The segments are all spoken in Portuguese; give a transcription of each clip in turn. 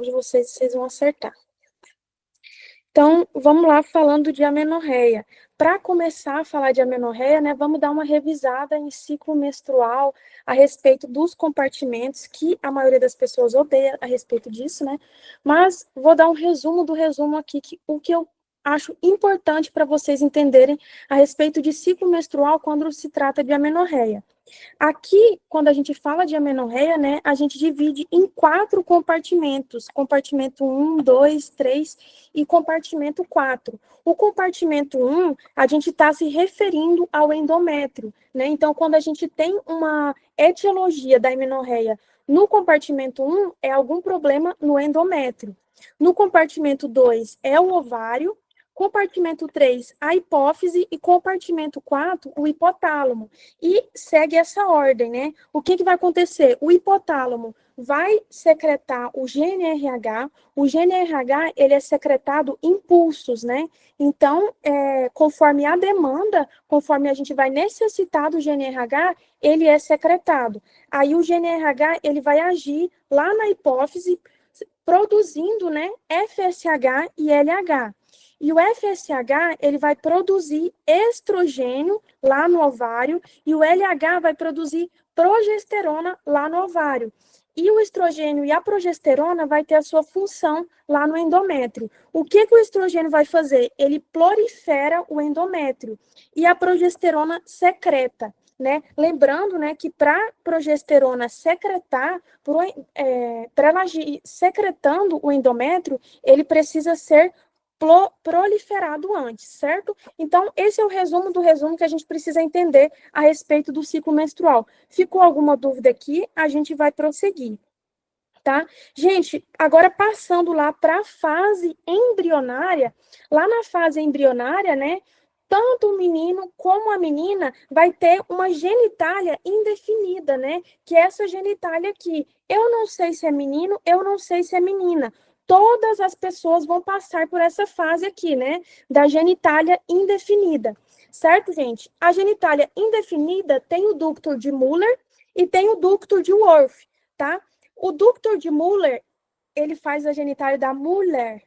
de vocês, vocês vão acertar. Então, vamos lá falando de amenorreia. Para começar a falar de amenorreia, né, vamos dar uma revisada em ciclo menstrual a respeito dos compartimentos, que a maioria das pessoas odeia a respeito disso, né? Mas vou dar um resumo do resumo aqui, o que eu acho importante para vocês entenderem a respeito de ciclo menstrual quando se trata de amenorreia. Aqui, quando a gente fala de amenorreia, né, a gente divide em 4 compartimentos, compartimento 1, 2, 3 e compartimento 4. O compartimento 1, a gente está se referindo ao endométrio, né? Então, quando a gente tem uma etiologia da amenorreia no compartimento 1, é algum problema no endométrio. No compartimento 2, é o ovário. Compartimento 3, a hipófise, e compartimento 4, o hipotálamo. E segue essa ordem, né? O que vai acontecer? O hipotálamo vai secretar o GNRH. O GNRH, ele é secretado em pulsos, né? Então, conforme a demanda, conforme a gente vai necessitar do GNRH, ele é secretado. Aí o GNRH, ele vai agir lá na hipófise, produzindo, né, FSH e LH. E o FSH, ele vai produzir estrogênio lá no ovário, e o LH vai produzir progesterona lá no ovário. E o estrogênio e a progesterona vai ter a sua função lá no endométrio. O que o estrogênio vai fazer? Ele prolifera o endométrio, e a progesterona secreta, né? Lembrando, né, que para progesterona secretar, para ela agir secretando o endométrio, ele precisa ser proliferado antes, certo? Então, esse é o resumo do resumo que a gente precisa entender a respeito do ciclo menstrual. Ficou alguma dúvida aqui? A gente vai prosseguir, tá? Gente, agora passando lá para a fase embrionária, lá na fase embrionária, né, tanto o menino como a menina vai ter uma genitália indefinida, né? Que é essa genitália aqui. Eu não sei se é menino, eu não sei se é menina. Todas as pessoas vão passar por essa fase aqui, né? Da genitália indefinida. Certo, gente? A genitália indefinida tem o ducto de Muller e tem o ducto de Wolff, tá? O ducto de Muller, ele faz a genitália da mulher,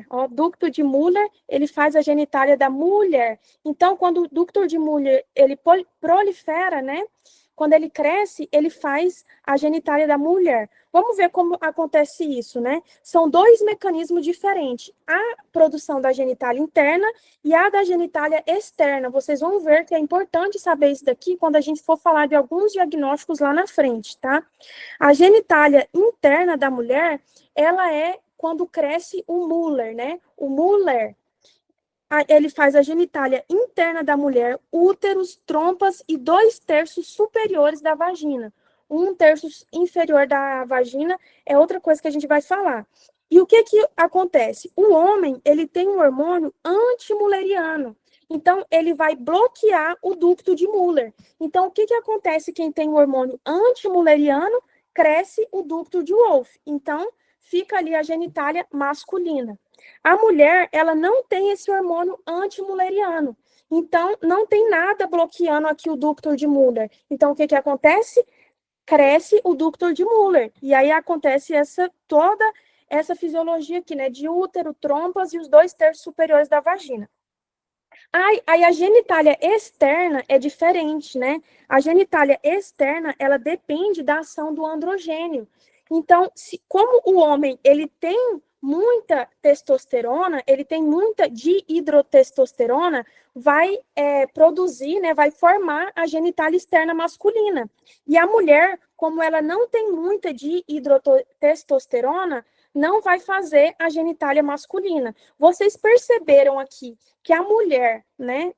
ó, ducto de Muller, ele faz a genitália da mulher. Então, quando o ducto de Muller, ele prolifera, né? Quando ele cresce, ele faz a genitália da mulher. Vamos ver como acontece isso, né? São 2 mecanismos diferentes. A produção da genitália interna e a da genitália externa. Vocês vão ver que é importante saber isso daqui quando a gente for falar de alguns diagnósticos lá na frente, tá? A genitália interna da mulher, ela é quando cresce o Muller, né? O Muller, ele faz a genitália interna da mulher, úteros, trompas e 2/3 superiores da vagina. 1/3 inferior da vagina é outra coisa que a gente vai falar. E o que acontece? O homem, ele tem um hormônio antimulleriano. Então, ele vai bloquear o ducto de Muller. Então, o que acontece quem tem um hormônio antimulleriano? Cresce o ducto de Wolff. Então, fica ali a genitália masculina. A mulher, ela não tem esse hormônio antimulleriano. Então, não tem nada bloqueando aqui o ducto de Muller. Então, o que acontece? Cresce o ducto de Muller. E aí acontece toda essa fisiologia aqui, né? De útero, trompas e os 2/3 superiores da vagina. Aí a genitália externa é diferente, né? A genitália externa, ela depende da ação do androgênio. Então, como o homem, ele tem muita testosterona, ele tem muita dihidrotestosterona, vai produzir, né, vai formar a genitália externa masculina. E a mulher, como ela não tem muita dihidrotestosterona, não vai fazer a genitália masculina. Vocês perceberam aqui que a mulher, né,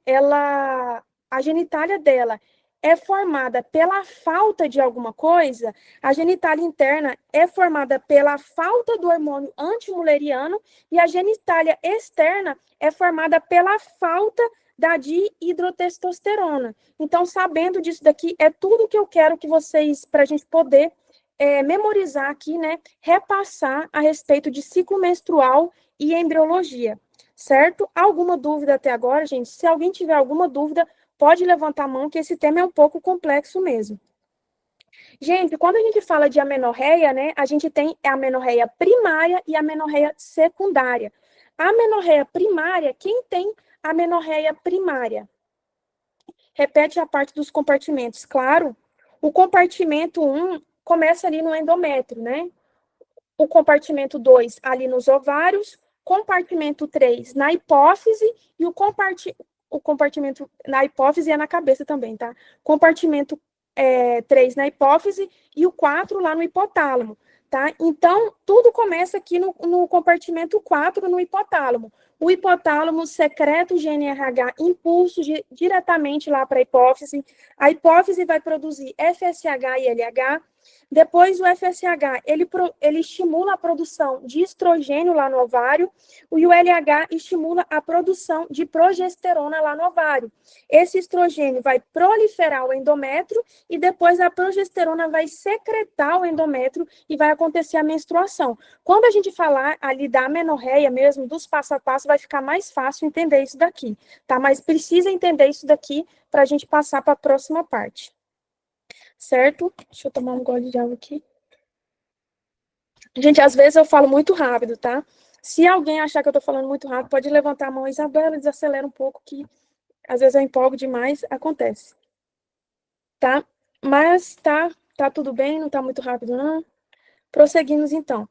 a genitália dela é formada pela falta de alguma coisa, a genitália interna é formada pela falta do hormônio antimulleriano e a genitália externa é formada pela falta da dihidrotestosterona. Então, sabendo disso daqui, é tudo que eu quero que vocês, para a gente poder memorizar aqui, né, repassar a respeito de ciclo menstrual e embriologia, certo? Alguma dúvida até agora, gente? Se alguém tiver alguma dúvida, pode levantar a mão, que esse tema é um pouco complexo mesmo. Gente, quando a gente fala de amenorreia, né, a gente tem a amenorreia primária e a amenorreia secundária. A amenorreia primária, quem tem amenorreia primária? Repete a parte dos compartimentos. Claro, o compartimento 1 começa ali no endométrio, né? O compartimento 2 ali nos ovários, compartimento 3 na hipófise e o compartimento na hipófise é na cabeça também, tá? Compartimento 3 na hipófise e o 4 lá no hipotálamo, tá? Então, tudo começa aqui no compartimento 4, no hipotálamo. O hipotálamo secreta o GNRH impulso diretamente lá para a hipófise vai produzir FSH e LH, depois o FSH, ele estimula a produção de estrogênio lá no ovário, e o LH estimula a produção de progesterona lá no ovário. Esse estrogênio vai proliferar o endométrio e depois a progesterona vai secretar o endométrio e vai acontecer a menstruação. Quando a gente falar ali da amenorreia mesmo, dos passo a passo, vai ficar mais fácil entender isso daqui, tá? Mas precisa entender isso daqui para a gente passar para a próxima parte. Certo? Deixa eu tomar um gole de água aqui. Gente, às vezes eu falo muito rápido, tá? Se alguém achar que eu tô falando muito rápido, pode levantar a mão, Isabela, desacelera um pouco, que às vezes eu empolgo demais, acontece. Tá? Mas tá tudo bem, não tá muito rápido, não? Prosseguimos, então.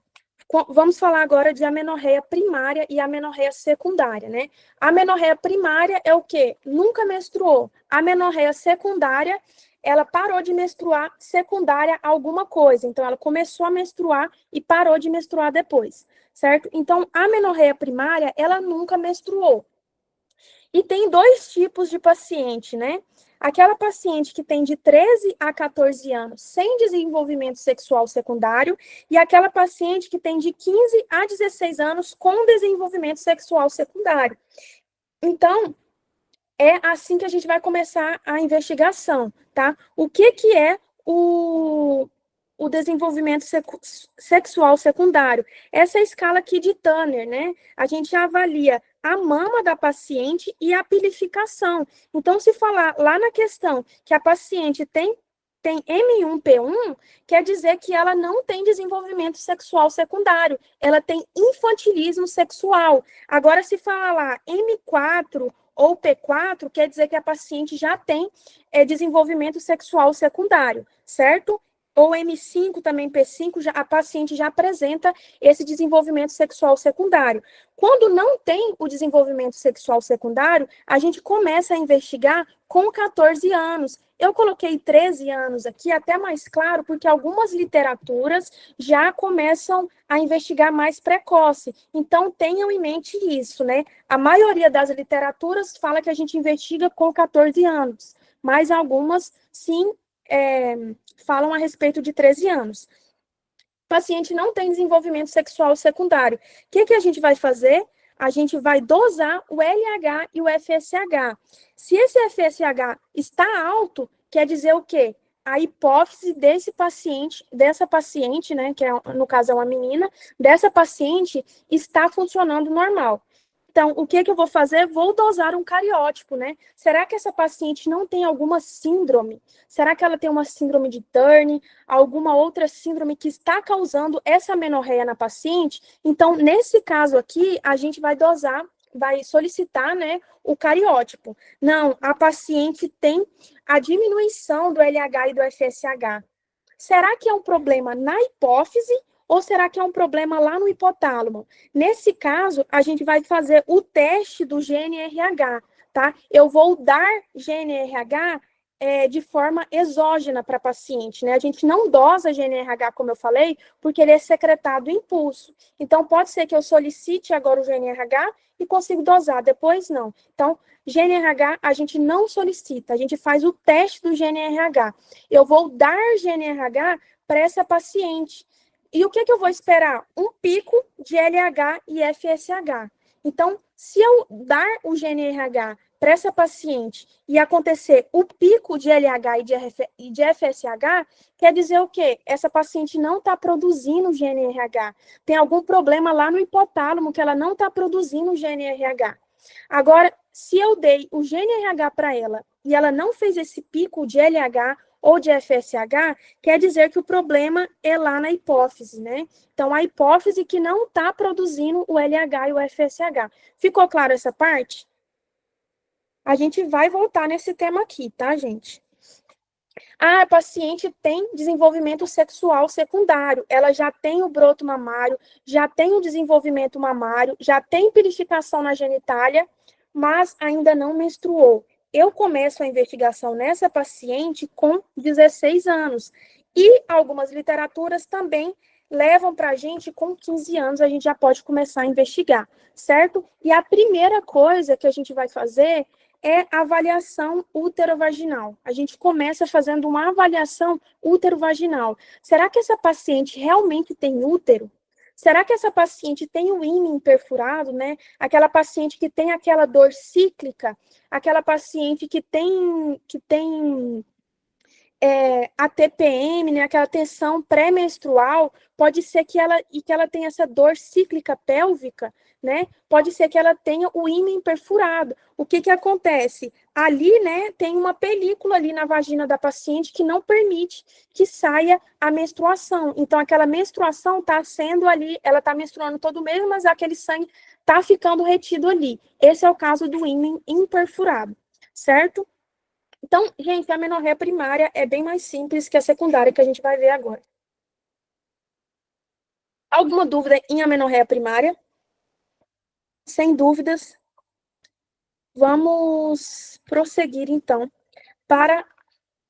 Vamos falar agora de amenorreia primária e amenorreia secundária, né? A amenorreia primária é o quê? Nunca menstruou. A amenorreia secundária, ela parou de menstruar secundária a alguma coisa. Então, ela começou a menstruar e parou de menstruar depois, certo? Então, a amenorreia primária, ela nunca menstruou. E tem dois tipos de paciente, né? Aquela paciente que tem de 13 a 14 anos sem desenvolvimento sexual secundário e aquela paciente que tem de 15 a 16 anos com desenvolvimento sexual secundário. Então, é assim que a gente vai começar a investigação, tá? O que é o desenvolvimento sexual secundário? Essa escala aqui de Turner, né? A gente avalia a mama da paciente e a pilificação. Então, se falar lá na questão que a paciente tem M1P1, quer dizer que ela não tem desenvolvimento sexual secundário, ela tem infantilismo sexual. Agora, se falar lá M4 ou P4, quer dizer que a paciente já tem desenvolvimento sexual secundário, certo? Ou M5, também P5, a paciente já apresenta esse desenvolvimento sexual secundário. Quando não tem o desenvolvimento sexual secundário, a gente começa a investigar com 14 anos. Eu coloquei 13 anos aqui, até mais claro, porque algumas literaturas já começam a investigar mais precoce. Então, tenham em mente isso, né? A maioria das literaturas fala que a gente investiga com 14 anos, mas algumas, sim, falam a respeito de 13 anos. O paciente não tem desenvolvimento sexual secundário. O que a gente vai fazer? A gente vai dosar o LH e o FSH. Se esse FSH está alto, quer dizer o quê? A hipófise dessa paciente, né, que no caso é uma menina, dessa paciente está funcionando normal. Então, o que eu vou fazer? Vou dosar um cariótipo, né? Será que essa paciente não tem alguma síndrome? Será que ela tem uma síndrome de Turner, alguma outra síndrome que está causando essa amenorreia na paciente? Então, nesse caso aqui, a gente vai dosar, vai solicitar, né, o cariótipo. Não, a paciente tem a diminuição do LH e do FSH. Será que é um problema na hipófise ou será que é um problema lá no hipotálamo? Nesse caso, a gente vai fazer o teste do GNRH, tá? Eu vou dar GNRH de forma exógena para a paciente, né? A gente não dosa GNRH, como eu falei, porque ele é secretado em impulso. Então, pode ser que eu solicite agora o GNRH e consigo dosar, depois não. Então, GNRH a gente não solicita, a gente faz o teste do GNRH. Eu vou dar GNRH para essa paciente. E o que eu vou esperar? Um pico de LH e FSH. Então, se eu dar o GNRH para essa paciente e acontecer o pico de LH e de FSH, quer dizer o quê? Essa paciente não está produzindo GNRH. Tem algum problema lá no hipotálamo que ela não está produzindo GNRH. Agora, se eu dei o GNRH para ela e ela não fez esse pico de LH ou de FSH, quer dizer que o problema é lá na hipófise, né? Então, a hipófise que não está produzindo o LH e o FSH. Ficou claro essa parte? A gente vai voltar nesse tema aqui, tá, gente? A paciente tem desenvolvimento sexual secundário, ela já tem o broto mamário, já tem o desenvolvimento mamário, já tem purificação na genitália, mas ainda não menstruou. Eu começo a investigação nessa paciente com 16 anos. E algumas literaturas também levam para a gente com 15 anos, a gente já pode começar a investigar, certo? E a primeira coisa que a gente vai fazer é avaliação útero-vaginal. A gente começa fazendo uma avaliação útero-vaginal. Será que essa paciente realmente tem útero? Será que essa paciente tem o ímã perfurado, né? Aquela paciente que tem aquela dor cíclica, aquela paciente que tem a TPM, né, aquela tensão pré-menstrual, pode ser que ela tenha essa dor cíclica pélvica, né? Pode ser que ela tenha o ímã perfurado. O que acontece? Ali, né, tem uma película ali na vagina da paciente que não permite que saia a menstruação. Então, aquela menstruação está sendo ali, ela está menstruando todo mês, mas aquele sangue está ficando retido ali. Esse é o caso do ímã imperfurado, certo? Então, gente, a amenorreia primária é bem mais simples que a secundária que a gente vai ver agora. Alguma dúvida em amenorreia primária? Sem dúvidas, vamos prosseguir, então, para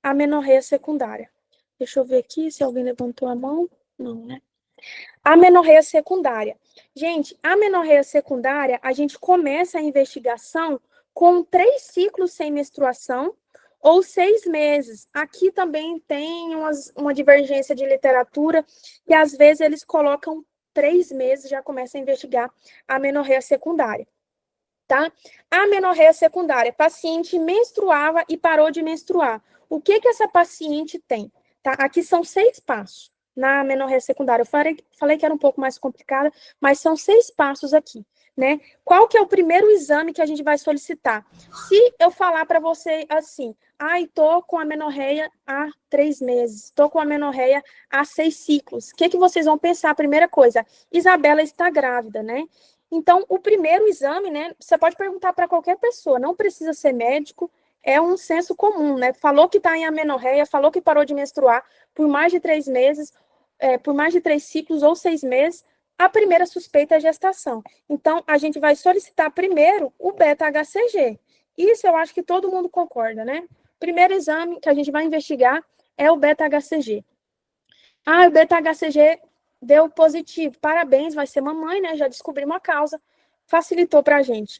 a amenorreia secundária. Deixa eu ver aqui se alguém levantou a mão. Não, né? Amenorreia secundária. Gente, a amenorreia secundária, a gente começa a investigação com 3 ciclos sem menstruação ou 6 meses. Aqui também tem uma divergência de literatura, que às vezes eles colocam 3 meses, já começa a investigar a amenorreia secundária. Tá? A amenorreia secundária, paciente menstruava e parou de menstruar. O que essa paciente tem? Tá? Aqui são 6 passos na amenorreia secundária. Eu falei que era um pouco mais complicada, mas são 6 passos aqui, né? Qual que é o primeiro exame que a gente vai solicitar? Se eu falar para você assim, tô com amenorreia há 3 meses, tô com amenorreia há 6 ciclos, o que vocês vão pensar? Primeira coisa, Isabela está grávida, né? Então, o primeiro exame, né, você pode perguntar para qualquer pessoa, não precisa ser médico, é um senso comum, né? Falou que está em amenorreia, falou que parou de menstruar por mais de 3 meses, por mais de 3 ciclos ou 6 meses, a primeira suspeita é gestação. Então, a gente vai solicitar primeiro o beta-HCG. Isso eu acho que todo mundo concorda, né? Primeiro exame que a gente vai investigar é o beta-HCG. O beta-HCG deu positivo. Parabéns, vai ser mamãe, né? Já descobrimos a causa. Facilitou para a gente.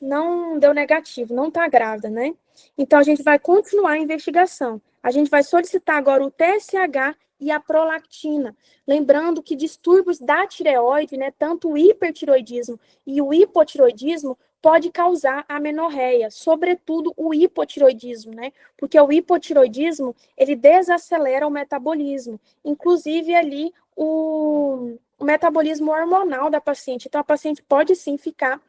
Não deu negativo, não está grávida, né? Então, a gente vai continuar a investigação. A gente vai solicitar agora o TSH e a prolactina. Lembrando que distúrbios da tireoide, né, tanto o hipertiroidismo e o hipotiroidismo, pode causar amenorreia, sobretudo o hipotiroidismo, né? Porque o hipotiroidismo, ele desacelera o metabolismo, inclusive ali o metabolismo hormonal da paciente. Então, a paciente pode sim ficar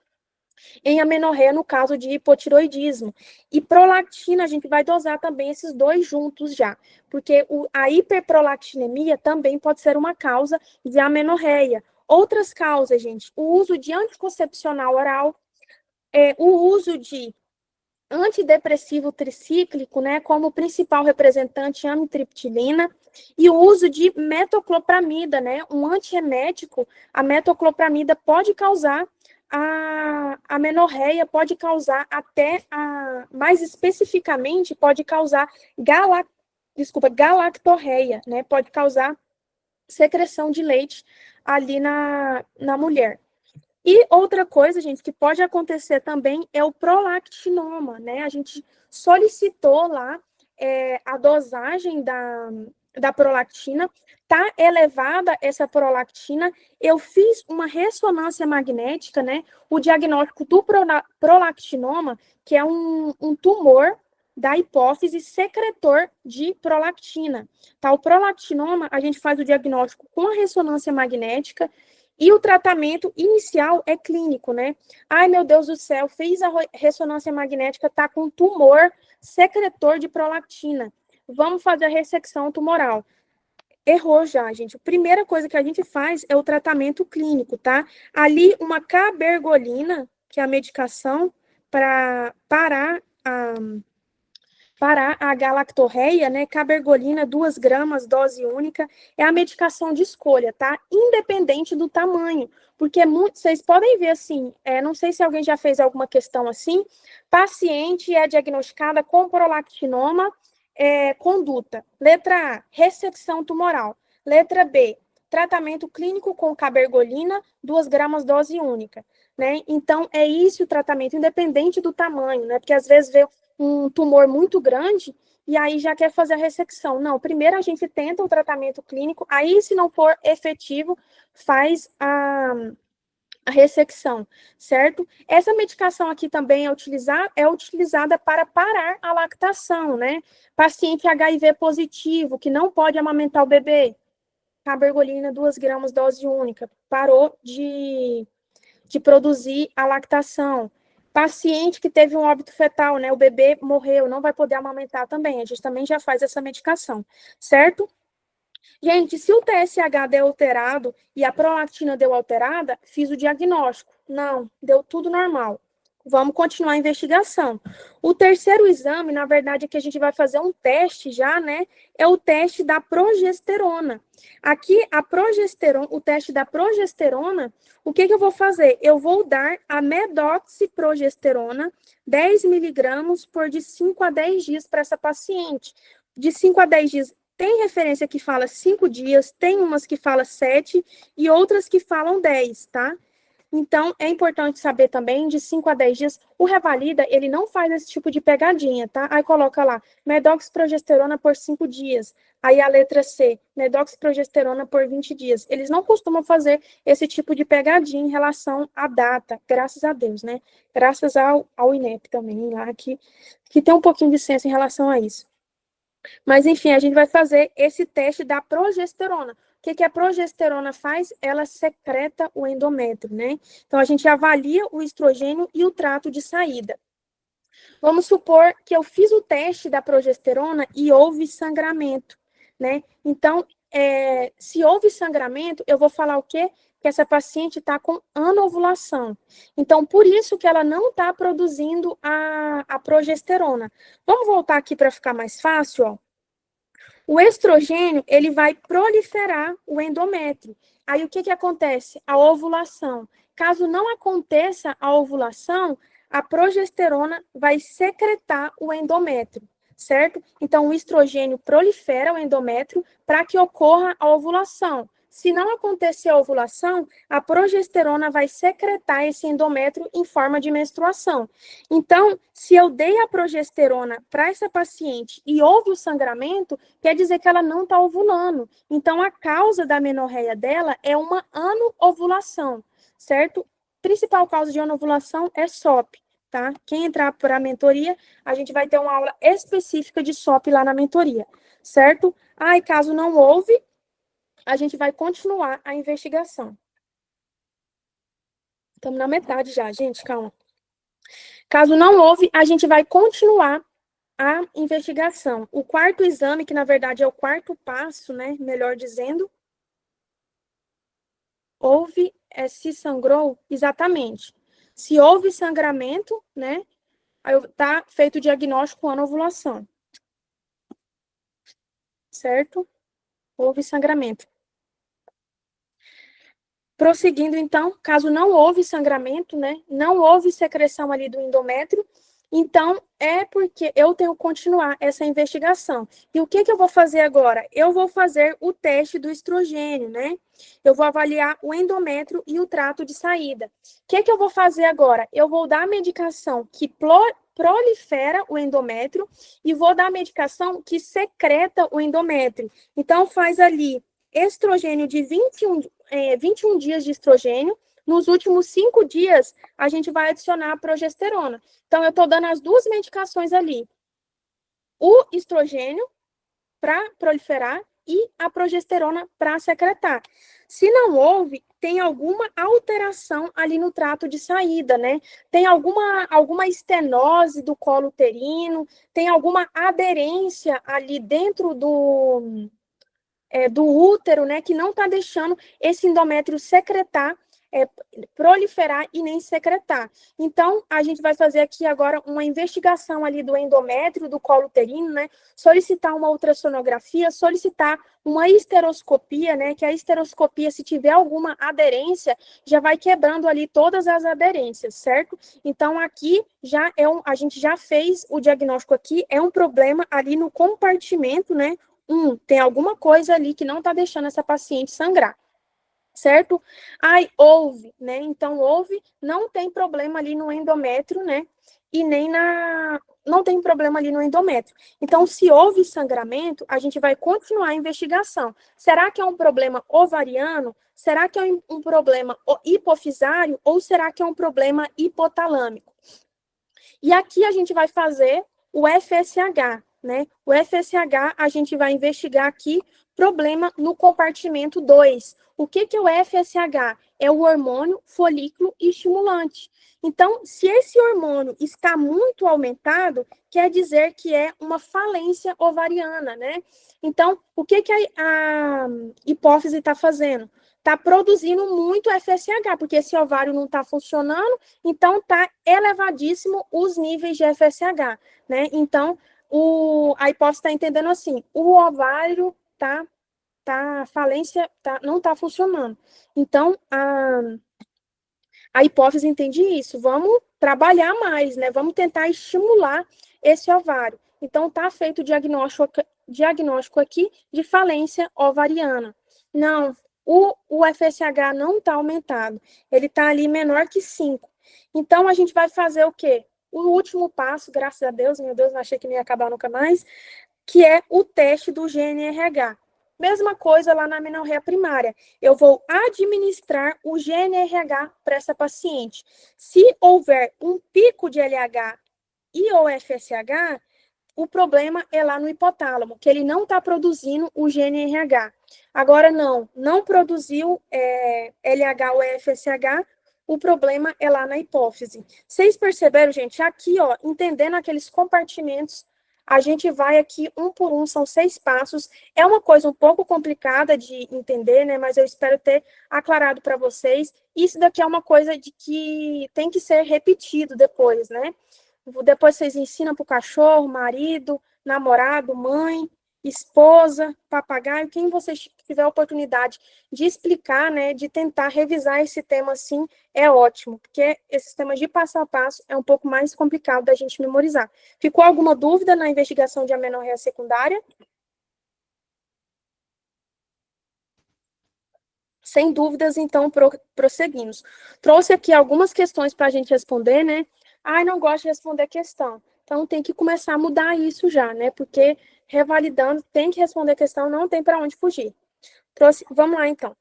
em amenorreia no caso de hipotiroidismo. E prolactina, a gente vai dosar também esses dois juntos já, porque a hiperprolactinemia também pode ser uma causa de amenorreia. Outras causas, gente, o uso de anticoncepcional oral, o uso de antidepressivo tricíclico, né, como principal representante amitriptilina, e o uso de metoclopramida, né, um antiemético, a metoclopramida pode causar a amenorreia, pode causar até, mais especificamente, pode causar galactorreia, né, pode causar secreção de leite ali na mulher. E outra coisa, gente, que pode acontecer também é o prolactinoma, né? A gente solicitou lá a dosagem da prolactina, tá elevada essa prolactina, eu fiz uma ressonância magnética, né? O diagnóstico do prolactinoma, que é um tumor da hipófise secretor de prolactina. Tá? O prolactinoma, a gente faz o diagnóstico com a ressonância magnética, e o tratamento inicial é clínico, né? Ai, meu Deus do céu, fiz a ressonância magnética, tá com tumor secretor de prolactina. vamos fazer a ressecção tumoral. Errou já, gente. A primeira coisa que a gente faz é o tratamento clínico, tá? Ali, uma cabergolina, que é a medicação para parar a galactorreia, né? Cabergolina, 2 gramas, dose única, é a medicação de escolha, tá? Independente do tamanho, porque vocês podem ver assim, não sei se alguém já fez alguma questão assim, paciente é diagnosticada com prolactinoma, conduta. Letra A, ressecção tumoral. Letra B, tratamento clínico com cabergolina, 2 gramas, dose única, né? Então, é isso o tratamento, independente do tamanho, né? Porque às vezes vê um tumor muito grande e aí já quer fazer a ressecção. Não, primeiro a gente tenta o tratamento clínico, aí se não for efetivo, faz a ressecção, certo? Essa medicação aqui também é utilizada para parar a lactação, né? Paciente HIV positivo, que não pode amamentar o bebê, cabergolina, 2 gramas, dose única, parou de produzir a lactação. Paciente que teve um óbito fetal, né? O bebê morreu, não vai poder amamentar também. A gente também já faz essa medicação, certo? Gente, se o TSH deu alterado e a prolactina deu alterada, fiz o diagnóstico. Não, deu tudo normal. Vamos continuar a investigação. O terceiro exame, na verdade, é que a gente vai fazer um teste já, né? É o teste da progesterona. Aqui, a progesterona, o teste da progesterona, o que eu vou fazer? Eu vou dar a medoxiprogesterona, 10 miligramas por de 5 a 10 dias para essa paciente. De 5 a 10 dias, tem referência que fala 5 dias, tem umas que fala 7 e outras que falam 10, tá? Então, é importante saber também, de 5 a 10 dias, o Revalida, ele não faz esse tipo de pegadinha, tá? Aí coloca lá, medoxiprogesterona por 5 dias. Aí a letra C, medoxiprogesterona por 20 dias. Eles não costumam fazer esse tipo de pegadinha em relação à data, graças a Deus, né? Graças ao INEP também, lá que tem um pouquinho de senso em relação a isso. Mas, enfim, a gente vai fazer esse teste da progesterona. O que a progesterona faz? Ela secreta o endométrio, né? Então, a gente avalia o estrogênio e o trato de saída. Vamos supor que eu fiz o teste da progesterona e houve sangramento, né? Então, se houve sangramento, eu vou falar o quê? Que essa paciente está com anovulação. Então, por isso que ela não está produzindo a progesterona. Vamos voltar aqui para ficar mais fácil, ó. O estrogênio, ele vai proliferar o endométrio. Aí, o que acontece? A ovulação. Caso não aconteça a ovulação, a progesterona vai secretar o endométrio, certo? Então, o estrogênio prolifera o endométrio para que ocorra a ovulação. Se não acontecer a ovulação, a progesterona vai secretar esse endométrio em forma de menstruação. Então, se eu dei a progesterona para essa paciente e houve o sangramento, quer dizer que ela não está ovulando. Então, a causa da menorreia dela é uma anovulação, certo? Principal causa de anovulação é SOP, tá? Quem entrar para a mentoria, a gente vai ter uma aula específica de SOP lá na mentoria, certo? E caso não houve, a gente vai continuar a investigação. Estamos na metade já, gente, calma. Caso não houve, a gente vai continuar a investigação. O quarto exame, que na verdade é o quarto passo, né, melhor dizendo, houve, se sangrou, exatamente. Se houve sangramento, né, aí tá feito o diagnóstico com anovulação. Certo? Houve sangramento. Prosseguindo, então, caso não houve sangramento, né, não houve secreção ali do endométrio, então é porque eu tenho que continuar essa investigação. E o que eu vou fazer agora? Eu vou fazer o teste do estrogênio, né? Eu vou avaliar o endométrio e o trato de saída. O que eu vou fazer agora? Eu vou dar a medicação que prolifera o endométrio e vou dar a medicação que secreta o endométrio. Então, faz ali estrogênio de 21 dias de estrogênio. Nos últimos 5 dias, a gente vai adicionar a progesterona. Então, eu estou dando as duas medicações ali. O estrogênio para proliferar e a progesterona para secretar. Se não houve, tem alguma alteração ali no trato de saída, né? Tem alguma estenose do colo uterino, tem alguma aderência ali dentro do útero, né, que não está deixando esse endométrio secretar, proliferar e nem secretar. Então, a gente vai fazer aqui agora uma investigação ali do endométrio, do colo uterino, né, solicitar uma ultrassonografia, solicitar uma histeroscopia, né, que a histeroscopia, se tiver alguma aderência, já vai quebrando ali todas as aderências, certo? Então, aqui já a gente já fez o diagnóstico aqui, é um problema ali no compartimento, né, tem alguma coisa ali que não está deixando essa paciente sangrar, certo? Ai, houve, né? Então, houve, não tem problema ali no endométrio, né? E nem não tem problema ali no endométrio. Então, se houve sangramento, a gente vai continuar a investigação. Será que é um problema ovariano? Será que é um problema hipofisário? Ou será que é um problema hipotalâmico? E aqui a gente vai fazer o FSH, né? O FSH, a gente vai investigar aqui problema no compartimento 2. O que é o FSH? É o hormônio folículo estimulante. Então, se esse hormônio está muito aumentado, quer dizer que é uma falência ovariana, né? Então, o que a hipófise está fazendo? Está produzindo muito FSH, porque esse ovário não está funcionando, então está elevadíssimo os níveis de FSH, né? Então, a hipófise está entendendo assim, o ovário falência não está funcionando. Então, a hipófise entende isso. Vamos trabalhar mais, né? Vamos tentar estimular esse ovário. Então, está feito o diagnóstico aqui de falência ovariana. Não, o FSH não está aumentado. Ele está ali menor que 5. Então, a gente vai fazer o quê? O último passo, graças a Deus, meu Deus, não achei que não ia acabar nunca mais, que é o teste do GNRH. Mesma coisa lá na amenorreia primária. Eu vou administrar o GNRH para essa paciente. Se houver um pico de LH e ou FSH, o problema é lá no hipotálamo, que ele não está produzindo o GNRH. Agora, não produziu LH ou FSH, o problema é lá na hipófise. Vocês perceberam, gente? Aqui, ó, entendendo aqueles compartimentos, a gente vai aqui um por um, são 6 passos. É uma coisa um pouco complicada de entender, né? Mas eu espero ter aclarado para vocês. Isso daqui é uma coisa de que tem que ser repetido depois, né? Depois vocês ensinam para o cachorro, marido, namorado, mãe, esposa, papagaio, quem vocês tiver a oportunidade de explicar, né, de tentar revisar esse tema assim, é ótimo, porque esses temas de passo a passo é um pouco mais complicado da gente memorizar. Ficou alguma dúvida na investigação de amenorreia secundária? Sem dúvidas, então, prosseguimos. Trouxe aqui algumas questões para a gente responder, né? Ai, não gosto de responder questão. Então, tem que começar a mudar isso já, né? Porque revalidando, tem que responder questão, não tem para onde fugir. Vamos lá, então.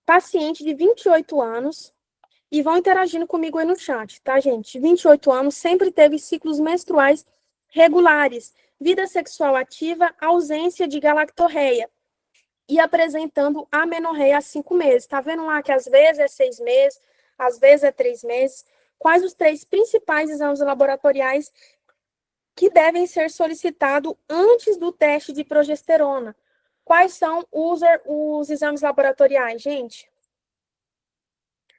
Paciente de 28 anos, e vão interagindo comigo aí no chat, tá, gente? 28 anos, sempre teve ciclos menstruais regulares, vida sexual ativa, ausência de galactorreia e apresentando amenorreia há 5 meses. Tá vendo lá que às vezes é 6 meses, às vezes é 3 meses? Quais os 3 principais exames laboratoriais que devem ser solicitados antes do teste de progesterona? Quais são os exames laboratoriais, gente?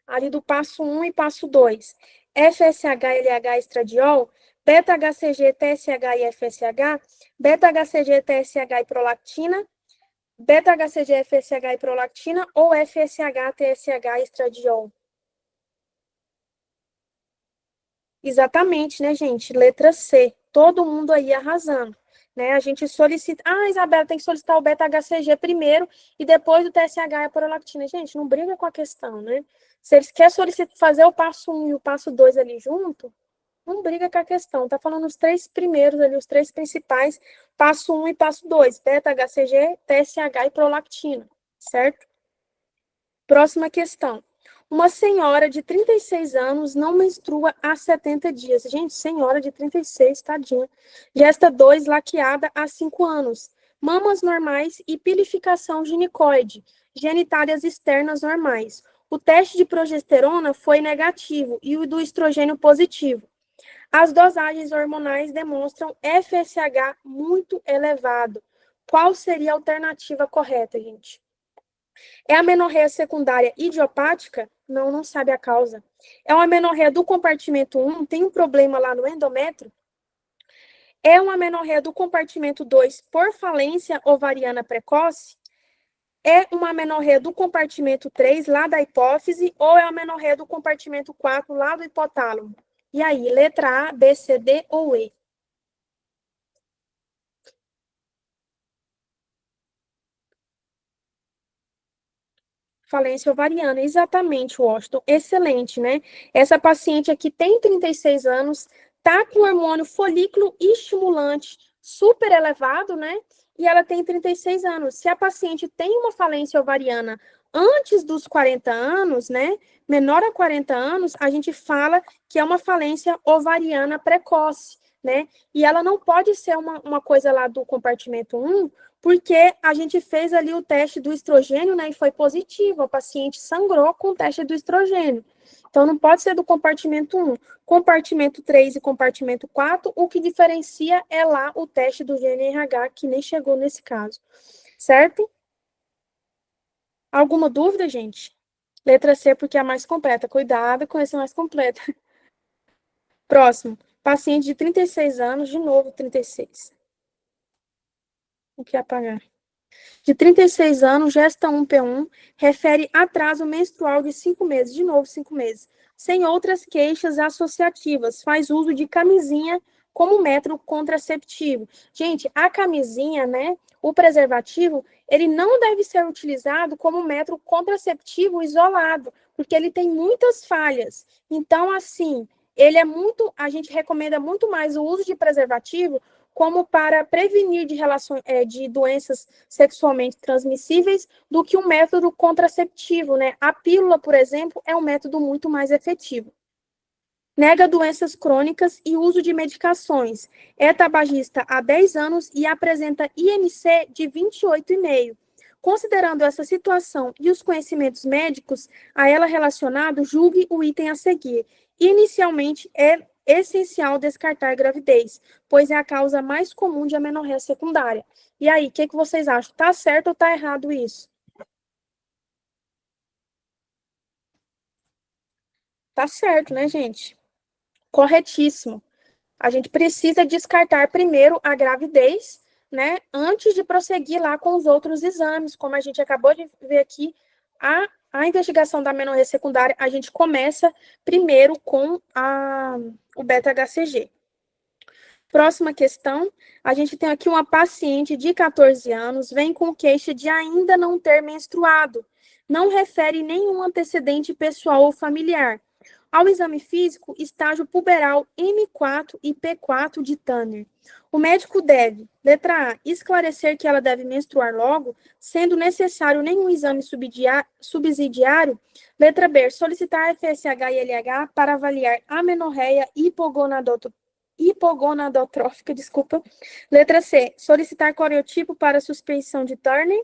Ali do passo 1 e passo 2. FSH, LH, estradiol, beta-HCG, TSH e FSH, beta-HCG, TSH e prolactina, beta-HCG, FSH e prolactina ou FSH, TSH e estradiol? Exatamente, né, gente? Letra C. Todo mundo aí arrasando. Né? A gente solicita. Ah, Isabela, tem que solicitar o beta-HCG primeiro e depois o TSH e a prolactina. Gente, não briga com a questão, né? Se eles querem fazer o passo 1 e o passo 2 ali junto, não briga com a questão. Tá falando os 3 primeiros ali, os 3 principais, passo 1 e passo 2, beta-HCG, TSH e prolactina, certo? Próxima questão. Uma senhora de 36 anos não menstrua há 70 dias. Gente, senhora de 36, tadinha. Gesta 2, laqueada há 5 anos. mamas normais e pilificação ginecoide, genitálias externas normais. O teste de progesterona foi negativo e o do estrogênio positivo. As dosagens hormonais demonstram FSH muito elevado. Qual seria a alternativa correta, gente? É a amenorreia secundária idiopática? Não, não sabe a causa. É uma amenorreia do compartimento 1, tem um problema lá no endométrio? É uma amenorreia do compartimento 2 por falência ovariana precoce? É uma amenorreia do compartimento 3 lá da hipófise, ou é uma amenorreia do compartimento 4 lá do hipotálamo? E aí, letra A, B, C, D ou E? Falência ovariana, exatamente, Washington. Excelente, né? Essa paciente aqui tem 36 anos, tá com hormônio folículo estimulante super elevado, né? E ela tem 36 anos. Se a paciente tem uma falência ovariana antes dos 40 anos, né? Menor a 40 anos, a gente fala que é uma falência ovariana precoce, né? E ela não pode ser uma coisa lá do compartimento 1, porque a gente fez ali o teste do estrogênio, né, e foi positivo, a paciente sangrou com o teste do estrogênio. Então, não pode ser do compartimento 1. Compartimento 3 e compartimento 4, o que diferencia é lá o teste do GNRH, que nem chegou nesse caso. Certo? Alguma dúvida, gente? Letra C, porque é a mais completa. Cuidado com esse mais completa. Próximo. Paciente de 36 anos, de novo 36. O que apagar? De 36 anos, gesta 1P1, refere atraso menstrual de 5 meses, de novo 5 meses, sem outras queixas associativas, faz uso de camisinha como método contraceptivo. Gente, a camisinha, né, o preservativo, ele não deve ser utilizado como método contraceptivo isolado, porque ele tem muitas falhas. Então, assim, a gente recomenda muito mais o uso de preservativo como para prevenir de doenças sexualmente transmissíveis do que um método contraceptivo, né? A pílula, por exemplo, é um método muito mais efetivo. Nega doenças crônicas e uso de medicações. É tabagista há 10 anos e apresenta IMC de 28,5. Considerando essa situação e os conhecimentos médicos a ela relacionados, julgue o item a seguir. Inicialmente, é essencial descartar gravidez, pois é a causa mais comum de amenorreia secundária. E aí, o que vocês acham? Tá certo ou tá errado isso? Tá certo, né, gente? Corretíssimo. A gente precisa descartar primeiro a gravidez, né, antes de prosseguir lá com os outros exames, como a gente acabou de ver aqui, a investigação da amenorreia secundária, a gente começa primeiro com o beta-HCG. Próxima questão, a gente tem aqui uma paciente de 14 anos, vem com queixa de ainda não ter menstruado, não refere nenhum antecedente pessoal ou familiar. Ao exame físico, estágio puberal M4 e P4 de Tanner. O médico deve, letra A, esclarecer que ela deve menstruar logo, sendo necessário nenhum exame subsidiário. Letra B, solicitar FSH e LH para avaliar amenorreia hipogonadotrófica, desculpa. Letra C, solicitar coreotipo para suspeição de Turner.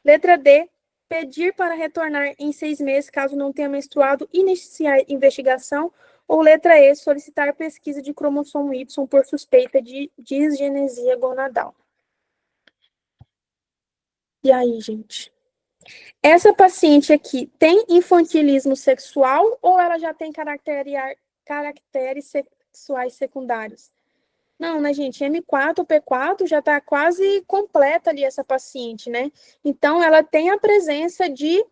Letra D, pedir para retornar em 6 meses, caso não tenha menstruado, iniciar investigação. Ou letra E, solicitar pesquisa de cromossomo Y por suspeita de disgenesia gonadal. E aí, gente? Essa paciente aqui tem infantilismo sexual ou ela já tem caracteres sexuais secundários? Não, né, gente? M4, P4 já está quase completa ali essa paciente, né? Então, ela tem a presença de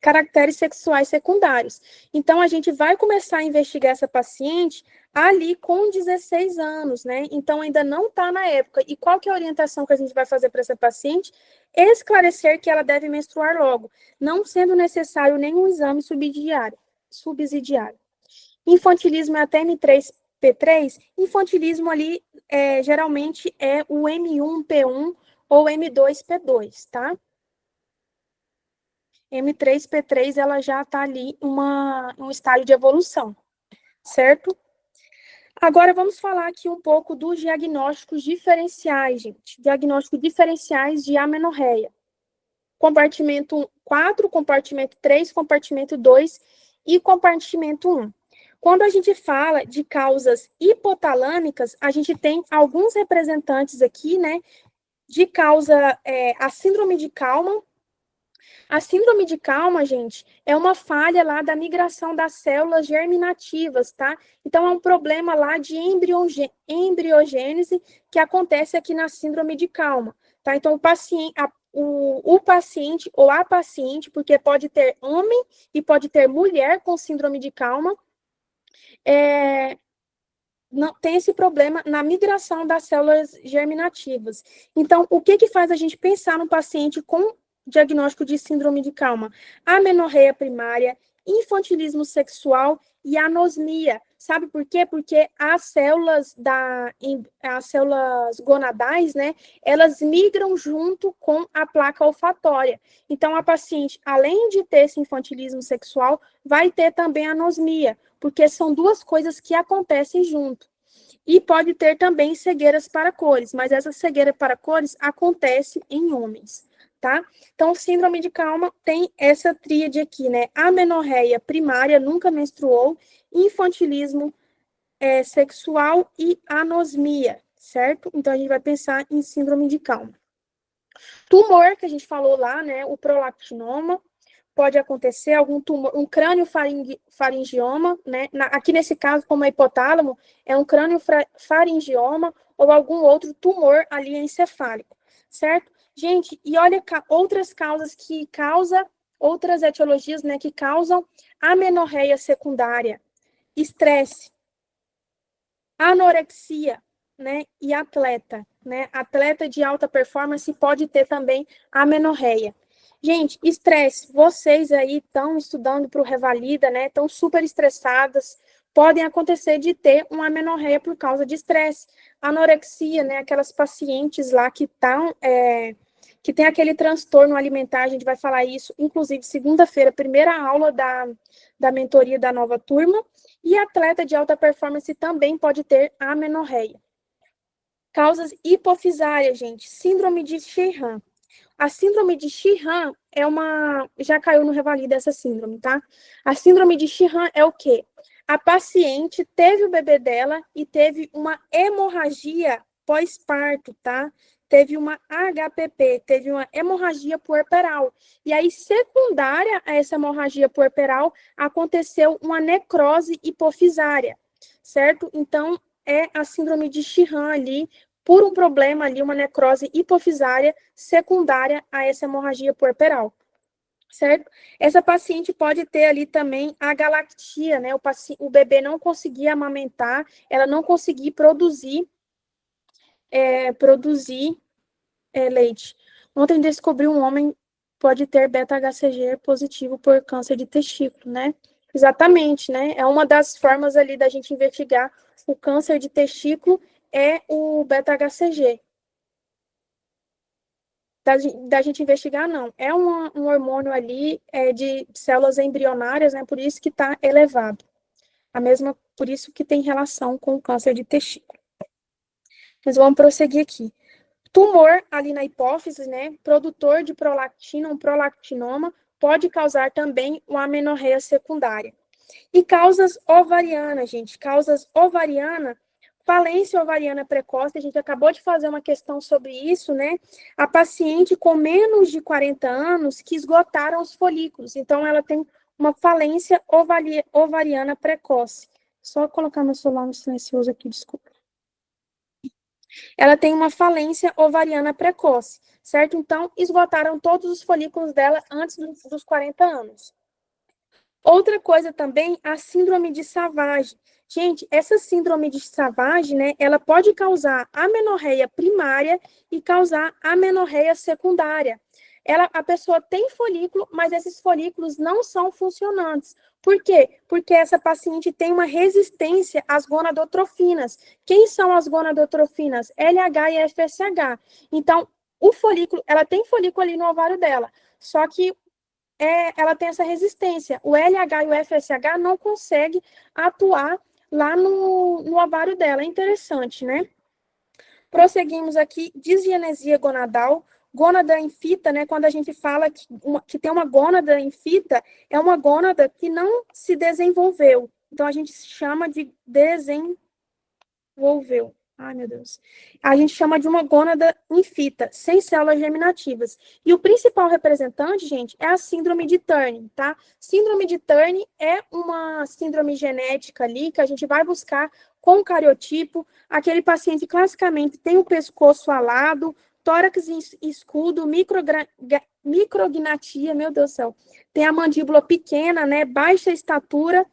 caracteres sexuais secundários. Então, a gente vai começar a investigar essa paciente ali com 16 anos, né? Então, ainda não está na época. E qual que é a orientação que a gente vai fazer para essa paciente? Esclarecer que ela deve menstruar logo, não sendo necessário nenhum exame subsidiário. Infantilismo é até M3P3. Infantilismo ali geralmente é o M1P1 ou M2P2, tá? M3P3 ela já está ali um estágio de evolução, certo? Agora vamos falar aqui um pouco dos diagnósticos diferenciais, gente. Diagnósticos diferenciais de amenorreia. Compartimento 4, compartimento 3, compartimento 2 e compartimento 1. Quando a gente fala de causas hipotalâmicas, a gente tem alguns representantes aqui, né, de causa, a síndrome de Kalman. A síndrome de Kalman, gente, é uma falha lá da migração das células germinativas, tá? Então, é um problema lá de embriogênese que acontece aqui na síndrome de Kalman, tá? Então, o paciente ou a paciente, porque pode ter homem e pode ter mulher com síndrome de Kalman, não tem esse problema na migração das células germinativas. Então, o que faz a gente pensar no paciente com diagnóstico de síndrome de Kalman? Amenorreia primária, infantilismo sexual e anosmia. Sabe por quê? Porque as células gonadais, né, elas migram junto com a placa olfatória. Então, a paciente, além de ter esse infantilismo sexual, vai ter também anosmia, porque são duas coisas que acontecem junto. E pode ter também cegueiras para cores, mas essa cegueira para cores acontece em homens, tá? Então, síndrome de Kalman tem essa tríade aqui, né? Amenorreia primária, nunca menstruou, infantilismo sexual e anosmia, certo? Então, a gente vai pensar em síndrome de Kalman. Tumor, que a gente falou lá, né? O prolactinoma, pode acontecer algum tumor, um crânio faringioma, né? Aqui nesse caso, como é hipotálamo, é um crânio faringioma ou algum outro tumor ali encefálico, certo? Gente, e olha outras causas outras etiologias, né, que causam amenorreia secundária, estresse, anorexia, né, e atleta, né? Atleta de alta performance pode ter também amenorreia. Gente, estresse, vocês aí estão estudando para o Revalida, né? Estão super estressadas, podem acontecer de ter uma amenorreia por causa de estresse. Anorexia, né? Aquelas pacientes lá que estão, que tem aquele transtorno alimentar, a gente vai falar isso, inclusive segunda-feira, primeira aula da mentoria da nova turma, e atleta de alta performance também pode ter amenorreia. Causas hipofisárias, gente, síndrome de Sheehan. A síndrome de Sheehan já caiu no Revalida essa síndrome, tá? A síndrome de Sheehan é o quê? A paciente teve o bebê dela e teve uma hemorragia pós-parto, tá? Teve uma HPP, teve uma hemorragia puerperal. E aí, secundária a essa hemorragia puerperal, aconteceu uma necrose hipofisária, certo? Então, é a síndrome de Sheehan ali, por um problema ali, uma necrose hipofisária secundária a essa hemorragia puerperal, certo? Essa paciente pode ter ali também a galactia, né? O bebê não conseguir amamentar, ela não conseguir produzir leite. Ontem descobri um homem pode ter beta-HCG positivo por câncer de testículo, né? Exatamente, né? É uma das formas ali da gente investigar o câncer de testículo, é o beta-HCG. Da gente investigar, não. É um hormônio ali de células embrionárias, né? Por isso que está elevado. Por isso que tem relação com o câncer de testículo. Mas vamos prosseguir aqui. Tumor ali na hipófise, né? Produtor de prolactina, um prolactinoma, pode causar também uma amenorreia secundária. E causas ovarianas, gente. Causas ovarianas, falência ovariana precoce, a gente acabou de fazer uma questão sobre isso, né? A paciente com menos de 40 anos que esgotaram os folículos. Então, ela tem uma falência ovariana precoce. Só colocar meu celular no silencioso aqui, desculpa. Ela tem uma falência ovariana precoce, certo? Então, esgotaram todos os folículos dela antes dos 40 anos. Outra coisa também, a síndrome de Savage. Gente, essa síndrome de Savage, né, ela pode causar amenorreia primária e causar amenorreia secundária. A pessoa tem folículo, mas esses folículos não são funcionantes. Por quê? Porque essa paciente tem uma resistência às gonadotrofinas. Quem são as gonadotrofinas? LH e FSH. Então, o folículo, ela tem folículo ali no ovário dela, só que ela tem essa resistência. O LH e o FSH não conseguem atuar lá no ovário dela. É interessante, né? Prosseguimos aqui, disgenesia gonadal, gônada em fita, né? Quando a gente fala que tem uma gônada em fita, é uma gônada que não se desenvolveu. Então, a gente chama de desenvolveu. Ai, meu Deus. A gente chama de uma gônada em fita, sem células germinativas. E o principal representante, gente, é a síndrome de Turner, tá? Síndrome de Turner é uma síndrome genética ali que a gente vai buscar com cariotipo. Aquele paciente classicamente tem o pescoço alado, tórax escudo, micrognatia, meu Deus do céu. Tem a mandíbula pequena, né? Baixa estatura.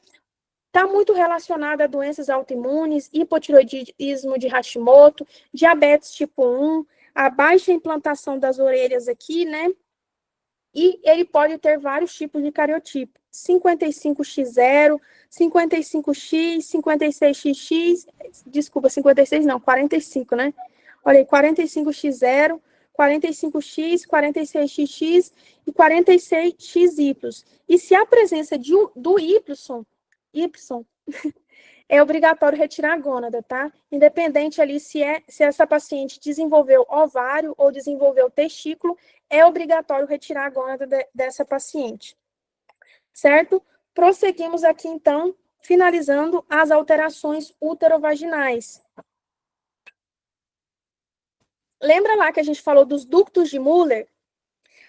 Está muito relacionada a doenças autoimunes, hipotiroidismo de Hashimoto, diabetes tipo 1, a baixa implantação das orelhas aqui, né? E ele pode ter vários tipos de cariotipo. 55X0, 55X, 56XX, desculpa, 56 não, 45, né? Olha aí, 45X0, 45X, 46XX e 46XY. E se a presença do Y é obrigatório retirar a gônada, tá? Independente ali se essa paciente desenvolveu ovário ou desenvolveu testículo, é obrigatório retirar a gônada dessa paciente, certo? Prosseguimos aqui, então, finalizando as alterações uterovaginais. Lembra lá que a gente falou dos ductos de Muller?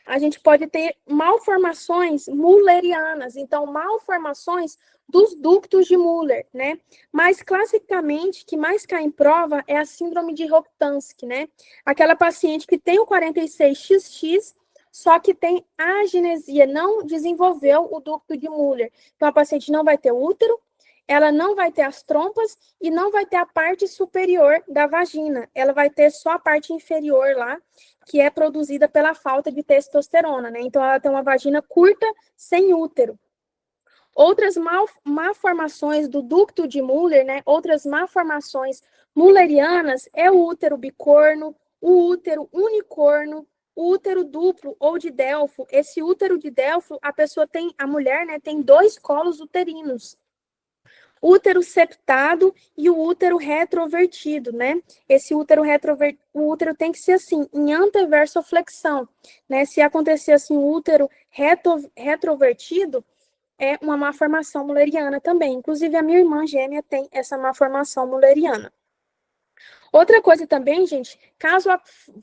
A gente pode ter malformações mullerianas, então malformações dos ductos de Muller, né? Mas classicamente, que mais cai em prova é a síndrome de Rokitansky, né? Aquela paciente que tem o 46XX, só que tem agenesia, não desenvolveu o ducto de Muller. Então a paciente não vai ter útero, ela não vai ter as trompas e não vai ter a parte superior da vagina. Ela vai ter só a parte inferior lá, que é produzida pela falta de testosterona, né? Então, ela tem uma vagina curta, sem útero. Outras malformações do ducto de Muller, né? Outras malformações mullerianas é o útero bicorno, o útero unicorno, o útero duplo ou de Delfo. Esse útero de Delfo, a mulher, né, tem 2 colos uterinos. Útero septado e o útero retrovertido, né? Esse o útero tem que ser assim, em anteversoflexão, né? Se acontecer assim, o útero retrovertido, é uma malformação mulleriana também. Inclusive, a minha irmã gêmea tem essa malformação mulleriana. Outra coisa também, gente, caso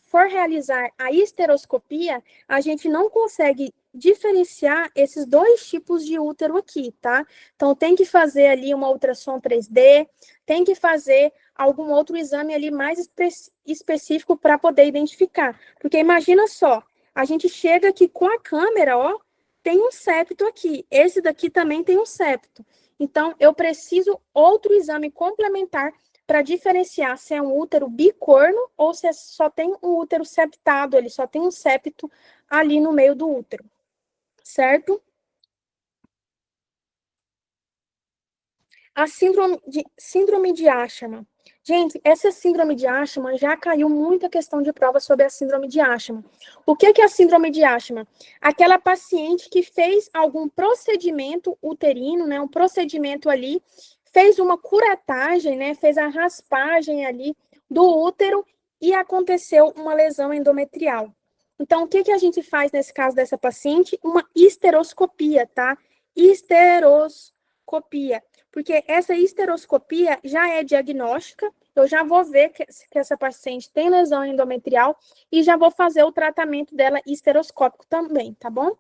for realizar a histeroscopia, a gente não consegue diferenciar esses 2 tipos de útero aqui, tá? Então, tem que fazer ali uma ultrassom 3D, tem que fazer algum outro exame ali mais específico para poder identificar. Porque imagina só, a gente chega aqui com a câmera, ó, tem um septo aqui, esse daqui também tem um septo. Então, eu preciso outro exame complementar para diferenciar se é um útero bicorno ou se só tem um útero septado, ele só tem um septo ali no meio do útero, certo? A síndrome de Asherman. Gente, essa síndrome de Asherman já caiu muita questão de prova sobre a síndrome de Asherman. O que é a síndrome de Asherman? Aquela paciente que fez algum procedimento uterino, né, um procedimento ali, fez uma curetagem, né, fez a raspagem ali do útero e aconteceu uma lesão endometrial. Então, o que a gente faz nesse caso dessa paciente? Uma histeroscopia, tá? Histeroscopia. Porque essa histeroscopia já é diagnóstica, eu já vou ver que essa paciente tem lesão endometrial e já vou fazer o tratamento dela histeroscópico também, tá bom?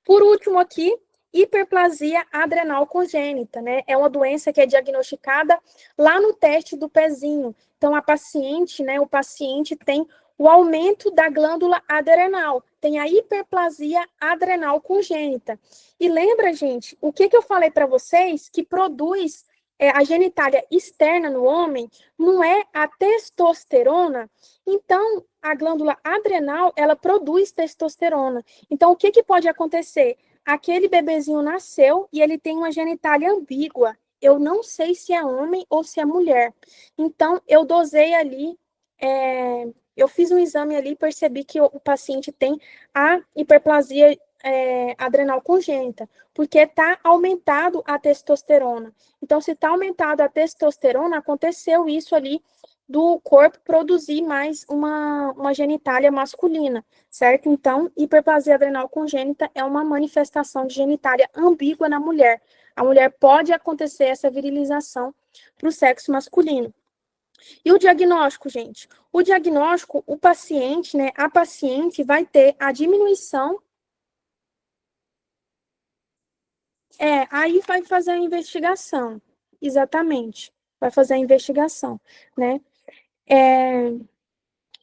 Por último aqui, hiperplasia adrenal congênita, né? É uma doença que é diagnosticada lá no teste do pezinho. Então, a paciente, né, o paciente tem o aumento da glândula adrenal, tem a hiperplasia adrenal congênita. E lembra, gente, o que eu falei para vocês que produz a genitália externa no homem não é a testosterona? Então, a glândula adrenal, ela produz testosterona. Então, o que pode acontecer? Aquele bebezinho nasceu e ele tem uma genitália ambígua. Eu não sei se é homem ou se é mulher. Então, eu dosei ali, eu fiz um exame ali e percebi que o paciente tem a hiperplasia adrenal congênita, porque está aumentado a testosterona. Então, se está aumentado a testosterona, aconteceu isso ali do corpo produzir mais uma genitália masculina, certo? Então, hiperplasia adrenal congênita é uma manifestação de genitália ambígua na mulher. A mulher pode acontecer essa virilização para o sexo masculino. E o diagnóstico, gente? O diagnóstico, o paciente, né, a paciente vai ter a diminuição. Aí vai fazer a investigação. Exatamente. Vai fazer a investigação, né?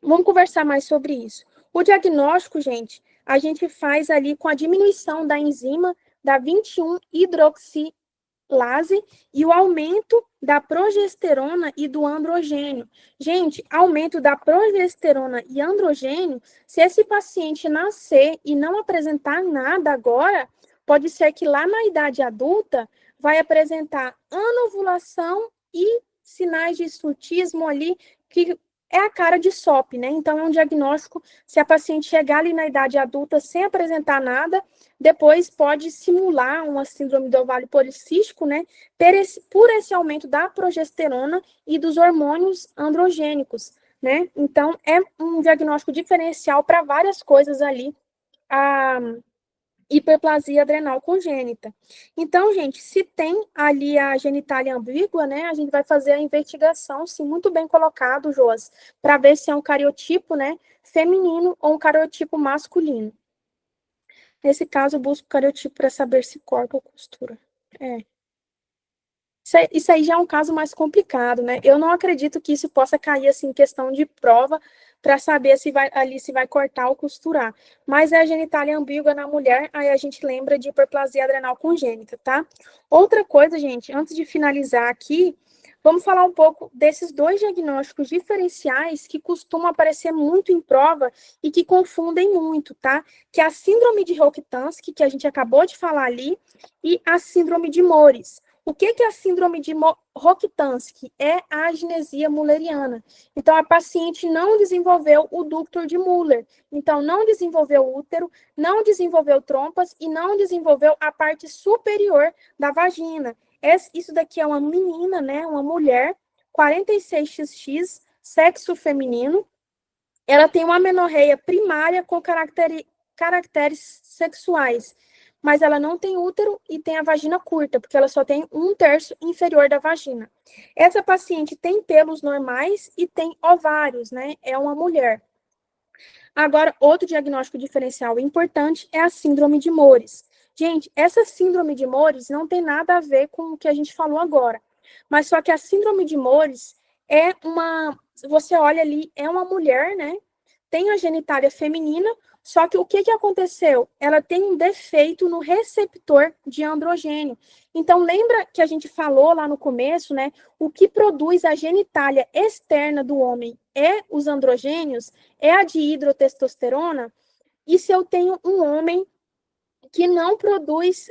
Vamos conversar mais sobre isso. O diagnóstico, gente, a gente faz ali com a diminuição da enzima da 21-hidroxilase e o aumento da progesterona e do androgênio. Gente, aumento da progesterona e androgênio, se esse paciente nascer e não apresentar nada agora, pode ser que lá na idade adulta vai apresentar anovulação e sinais de hirsutismo ali, que é a cara de SOP, né? Então, é um diagnóstico, se a paciente chegar ali na idade adulta sem apresentar nada, depois pode simular uma síndrome do ovário policístico, né? Por esse aumento da progesterona e dos hormônios androgênicos, né? Então, é um diagnóstico diferencial para várias coisas ali, a hiperplasia adrenal congênita. Então, gente, se tem ali a genitália ambígua, né, a gente vai fazer a investigação, sim, muito bem colocado, Joas, para ver se é um cariotipo, né, feminino ou um cariotipo masculino. Nesse caso, eu busco o cariotipo para saber se corta ou costura. Isso aí já é um caso mais complicado, né? Eu não acredito que isso possa cair assim em questão de prova para saber se vai cortar ou costurar. Mas é a genitália ambígua na mulher, aí a gente lembra de hiperplasia adrenal congênita, tá? Outra coisa, gente, antes de finalizar aqui, vamos falar um pouco desses dois diagnósticos diferenciais que costumam aparecer muito em prova e que confundem muito, tá? Que é a síndrome de Rokitansky, que a gente acabou de falar ali, e a síndrome de Mores. O que é a síndrome de Rokitansky? É a agnesia mulleriana. Então, a paciente não desenvolveu o ductor de Muller. Então, não desenvolveu útero, não desenvolveu trompas e não desenvolveu a parte superior da vagina. Isso daqui é uma menina, né? Uma mulher, 46XX, sexo feminino. Ela tem uma amenorreia primária com caracteres sexuais, mas ela não tem útero e tem a vagina curta, porque ela só tem 1/3 inferior da vagina. Essa paciente tem pelos normais e tem ovários, né? É uma mulher. Agora, outro diagnóstico diferencial importante é a síndrome de Mores. Gente, essa síndrome de Mores não tem nada a ver com o que a gente falou agora, mas só que a síndrome de Mores é você olha ali, é uma mulher, né? Tem a genitália feminina, só que o que aconteceu? Ela tem um defeito no receptor de androgênio. Então, lembra que a gente falou lá no começo, né? O que produz a genitália externa do homem é os androgênios, é a dihidrotestosterona. E se eu tenho um homem que não produz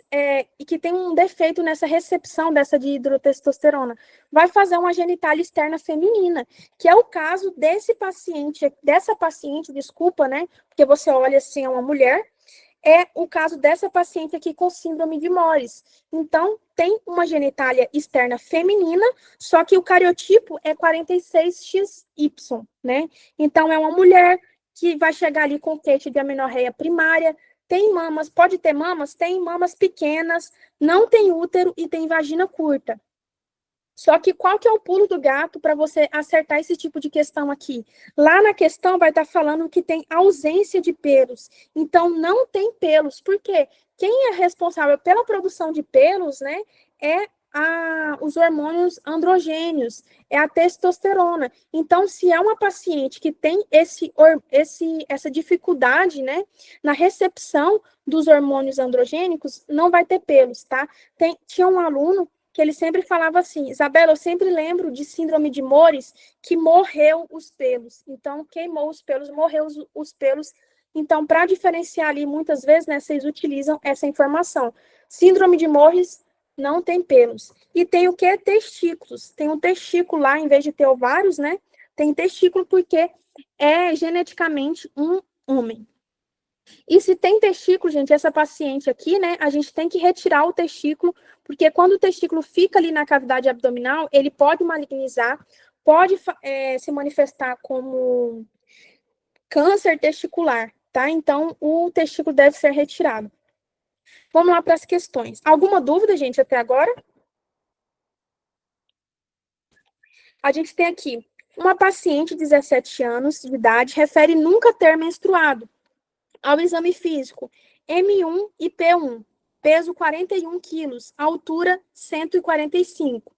e que tem um defeito nessa recepção dessa dihidrotestosterona, vai fazer uma genitália externa feminina, que é o caso dessa paciente, desculpa, né? Porque você olha assim, é uma mulher, é o caso dessa paciente aqui com síndrome de Mores. Então, tem uma genitália externa feminina, só que o cariotipo é 46XY, né? Então, é uma mulher que vai chegar ali com queixa de amenorreia primária, tem mamas, pode ter mamas? Tem mamas pequenas, não tem útero e tem vagina curta. Só que qual que é o pulo do gato para você acertar esse tipo de questão aqui? Lá na questão vai estar falando que tem ausência de pelos. Então, não tem pelos. Por quê? Quem é responsável pela produção de pelos, né, é os hormônios androgênios, é a testosterona. Então, se é uma paciente que tem essa dificuldade, né, na recepção dos hormônios androgênicos, não vai ter pelos, tá? Tinha um aluno que ele sempre falava assim, Isabela, eu sempre lembro de síndrome de Mores, que morreu os pelos. Então, queimou os pelos, morreu os pelos. Então, para diferenciar ali, muitas vezes, né, vocês utilizam essa informação. Síndrome de Mores não tem pelos. E tem o que? Testículos. Tem um testículo lá, em vez de ter ovários, né? Tem testículo porque é geneticamente um homem. E se tem testículo, gente, essa paciente aqui, né, a gente tem que retirar o testículo, porque quando o testículo fica ali na cavidade abdominal, ele pode malignizar, pode se manifestar como câncer testicular, tá? Então, o testículo deve ser retirado. Vamos lá para as questões. Alguma dúvida, gente, até agora? A gente tem aqui uma paciente de 17 anos de idade, refere nunca ter menstruado. Ao exame físico, M1 e P1, peso 41 quilos, altura 145.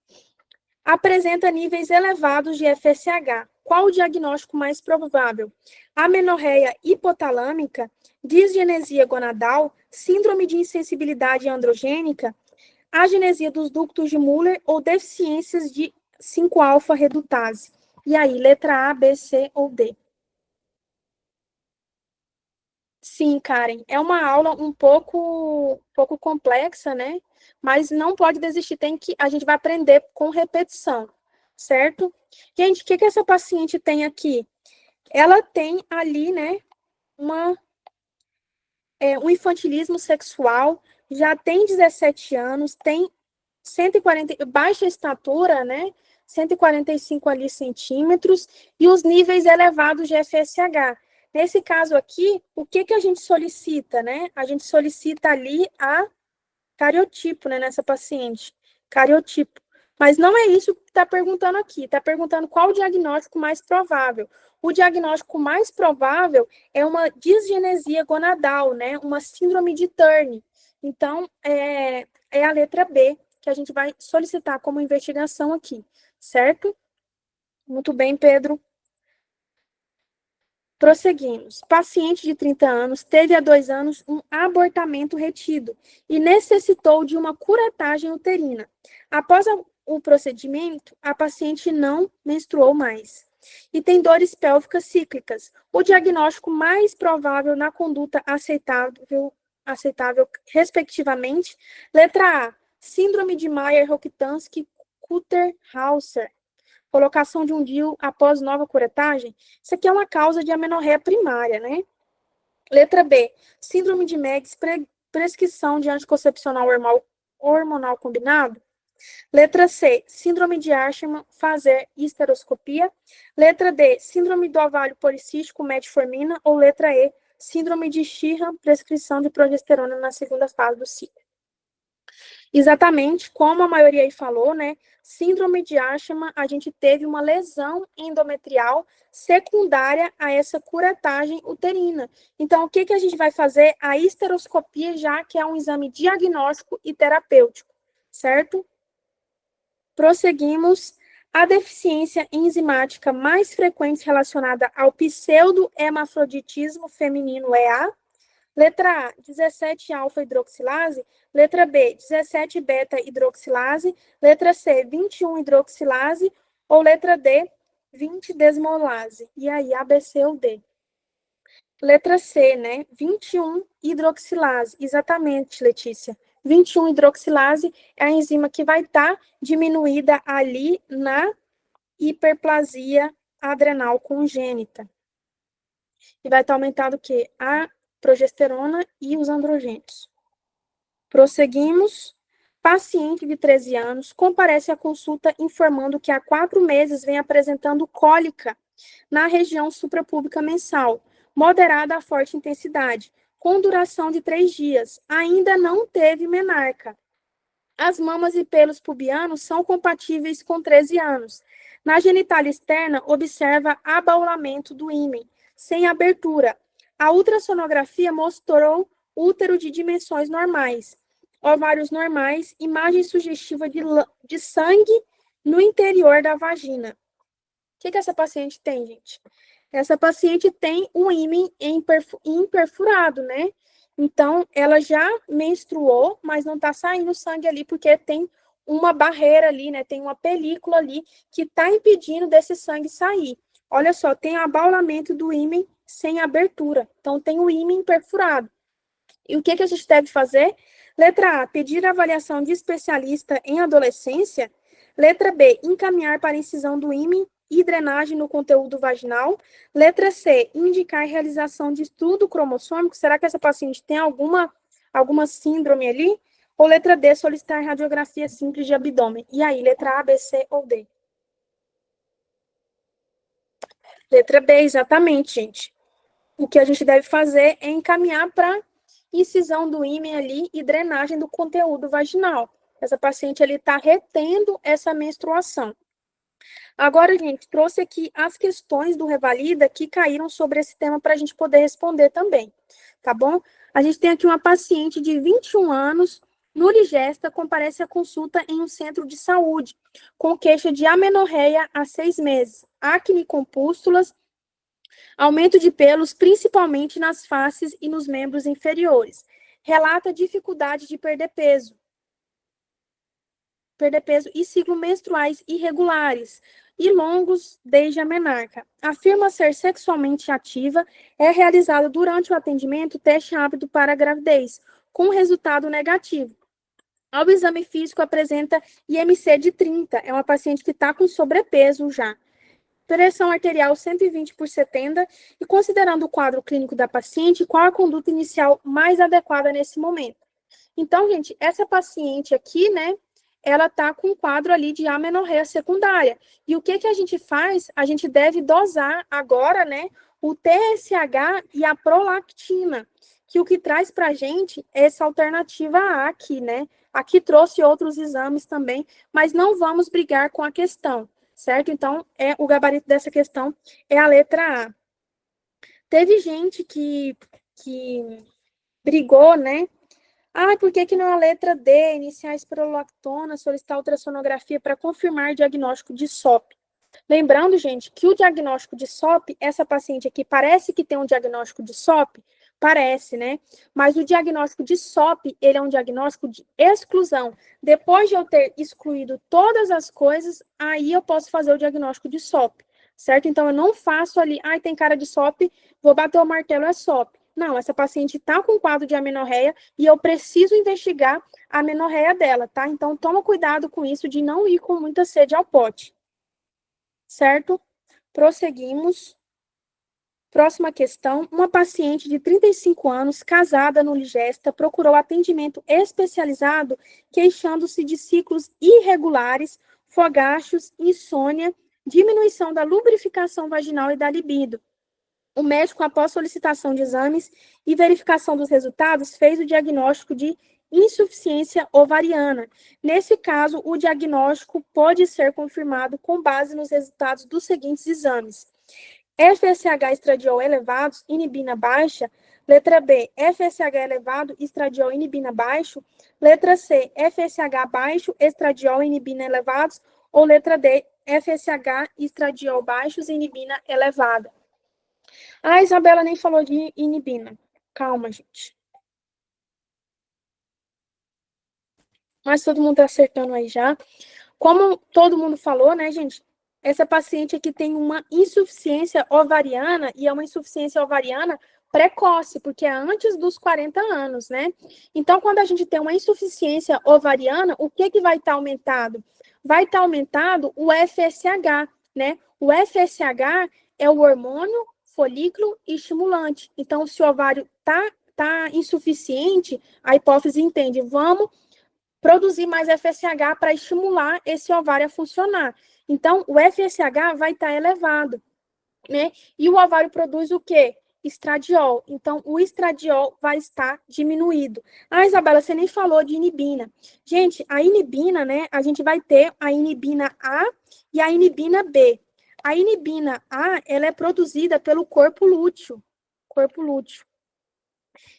Apresenta níveis elevados de FSH. Qual o diagnóstico mais provável? Amenorreia hipotalâmica, disgenesia gonadal, síndrome de insensibilidade androgênica, agenesia dos ductos de Müller ou deficiências de 5-alfa redutase. E aí, letra A, B, C ou D? Sim, Karen, é uma aula um pouco complexa, né? Mas não pode desistir, a gente vai aprender com repetição, certo? Gente, o que essa paciente tem aqui? Ela tem ali, né, um infantilismo sexual, já tem 17 anos, tem 140, baixa estatura, né? 145 ali centímetros e os níveis elevados de FSH. Nesse caso aqui, o que a gente solicita, né? A gente solicita ali a cariotipo, né, nessa paciente. Cariotipo. Mas não é isso que está perguntando aqui. Está perguntando qual o diagnóstico mais provável. O diagnóstico mais provável é uma disgenesia gonadal, né? Uma síndrome de Turner. Então, é a letra B que a gente vai solicitar como investigação aqui, certo? Muito bem, Pedro. Prosseguimos. Paciente de 30 anos teve há 2 anos um abortamento retido e necessitou de uma curetagem uterina. Após o procedimento, a paciente não menstruou mais e tem dores pélvicas cíclicas. O diagnóstico mais provável na conduta aceitável respectivamente, letra A, síndrome de Mayer-Rokitansky-Kutter-Hauser, colocação de um DIU após nova curetagem, isso aqui é uma causa de amenorreia primária, né? Letra B, síndrome de Meggs, prescrição de anticoncepcional hormonal combinado. Letra C, síndrome de Asherman, fazer histeroscopia. Letra D, síndrome do ovário policístico, metformina. Ou letra E, síndrome de Sheehan, prescrição de progesterona na segunda fase do ciclo. Exatamente, como a maioria aí falou, né? Síndrome de Asherman, a gente teve uma lesão endometrial secundária a essa curetagem uterina. Então, o que a gente vai fazer? A histeroscopia, já que é um exame diagnóstico e terapêutico, certo? Prosseguimos. A deficiência enzimática mais frequente relacionada ao pseudo-hemafroditismo feminino é a letra A, 17-alfa-hidroxilase. Letra B, 17-beta-hidroxilase. Letra C, 21-hidroxilase. Ou letra D, 20-desmolase. E aí, A, B, C ou D? Letra C, né? 21-hidroxilase. Exatamente, Letícia. 21-hidroxilase é a enzima que vai estar diminuída ali na hiperplasia adrenal congênita. E vai estar aumentado o quê? A progesterona e os androgênios. Prosseguimos. Paciente de 13 anos comparece à consulta informando que há 4 meses vem apresentando cólica na região suprapúbica mensal, moderada a forte intensidade, com duração de 3 dias. Ainda não teve menarca. As mamas e pelos pubianos são compatíveis com 13 anos. Na genitália externa, observa abaulamento do ímen, sem abertura. A ultrassonografia mostrou útero de dimensões normais, ovários normais, imagem sugestiva de sangue no interior da vagina. O que essa paciente tem, gente? Essa paciente tem um ímen imperfurado, né? Então, ela já menstruou, mas não tá saindo sangue ali, porque tem uma barreira ali, né? Tem uma película ali que tá impedindo desse sangue sair. Olha só, tem abaulamento do ímen sem abertura. Então, tem o ímen perfurado. E o que a gente deve fazer? Letra A, pedir avaliação de especialista em adolescência. Letra B, encaminhar para incisão do ímen e drenagem no conteúdo vaginal. Letra C, indicar a realização de estudo cromossômico. Será que essa paciente tem alguma síndrome ali? Ou letra D, solicitar radiografia simples de abdômen. E aí, letra A, B, C ou D? Letra B, exatamente, gente. O que a gente deve fazer é encaminhar para incisão do ímen ali e drenagem do conteúdo vaginal. Essa paciente ali está retendo essa menstruação. Agora, gente, trouxe aqui as questões do Revalida que caíram sobre esse tema para a gente poder responder também, tá bom? A gente tem aqui uma paciente de 21 anos, no Ligesta, comparece à consulta em um centro de saúde, com queixa de amenorreia há 6 meses, acne com pústulas, aumento de pelos, principalmente nas faces e nos membros inferiores. Relata dificuldade de perder peso e ciclos menstruais irregulares e longos desde a menarca. Afirma ser sexualmente ativa, é realizado durante o atendimento teste rápido para a gravidez, com resultado negativo. Ao exame físico apresenta IMC de 30, é uma paciente que está com sobrepeso já. Pressão arterial 120 por 70, e considerando o quadro clínico da paciente, qual a conduta inicial mais adequada nesse momento? Então, gente, essa paciente aqui, né, ela tá com um quadro ali de amenorreia secundária. E o que que a gente faz? A gente deve dosar agora, né, o TSH e a prolactina, que o que traz pra gente é essa alternativa A aqui, né? Aqui trouxe outros exames também, mas não vamos brigar com a questão, certo? Então, o gabarito dessa questão é a letra A. Teve gente que brigou, né? Por que não a letra D, iniciar a espirolactona, solicitar ultrassonografia para confirmar diagnóstico de SOP? Lembrando, gente, que o diagnóstico de SOP, essa paciente aqui parece que tem um diagnóstico de SOP, parece, né? Mas o diagnóstico de SOP, ele é um diagnóstico de exclusão. Depois de eu ter excluído todas as coisas, aí eu posso fazer o diagnóstico de SOP, certo? Então, eu não faço ali, tem cara de SOP, vou bater o martelo, é SOP. Não, essa paciente está com quadro de amenorreia e eu preciso investigar a amenorreia dela, tá? Então, toma cuidado com isso de não ir com muita sede ao pote. Certo? Prosseguimos. Próxima questão. Uma paciente de 35 anos, casada no Ligesta, procurou atendimento especializado, queixando-se de ciclos irregulares, fogachos, insônia, diminuição da lubrificação vaginal e da libido. O médico, após solicitação de exames e verificação dos resultados, fez o diagnóstico de insuficiência ovariana. Nesse caso, o diagnóstico pode ser confirmado com base nos resultados dos seguintes exames: FSH estradiol elevados, inibina baixa. Letra B, FSH elevado, estradiol inibina baixo. Letra C, FSH baixo, estradiol inibina elevados. Ou letra D, FSH estradiol baixos, inibina elevada. A Isabela nem falou de inibina. Calma, gente. Mas todo mundo tá acertando aí já. Como todo mundo falou, né, gente? Essa paciente aqui tem uma insuficiência ovariana, e é uma insuficiência ovariana precoce, porque é antes dos 40 anos, né? Então, quando a gente tem uma insuficiência ovariana, o que vai estar aumentado? Vai estar aumentado o FSH, né? O FSH é o hormônio folículo estimulante. Então, se o ovário tá insuficiente, a hipófise entende, vamos produzir mais FSH para estimular esse ovário a funcionar. Então, o FSH vai estar elevado, né? E o ovário produz o quê? Estradiol. Então, o estradiol vai estar diminuído. Isabela, você nem falou de inibina. Gente, a inibina, né? A gente vai ter a inibina A e a inibina B. A inibina A, ela é produzida pelo corpo lúteo. Corpo lúteo.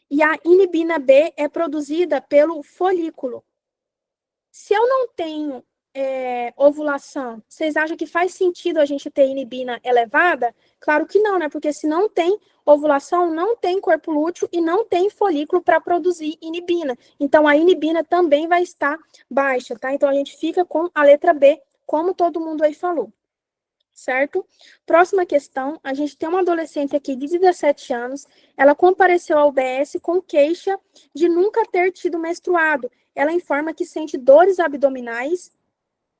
E a inibina B é produzida pelo folículo. Se eu não tenho ovulação, vocês acham que faz sentido a gente ter inibina elevada? Claro que não, né? Porque se não tem ovulação, não tem corpo lúteo e não tem folículo para produzir inibina. Então, a inibina também vai estar baixa, tá? Então, a gente fica com a letra B, como todo mundo aí falou. Certo? Próxima questão, a gente tem uma adolescente aqui de 17 anos, ela compareceu ao UBS com queixa de nunca ter tido menstruado. Ela informa que sente dores abdominais,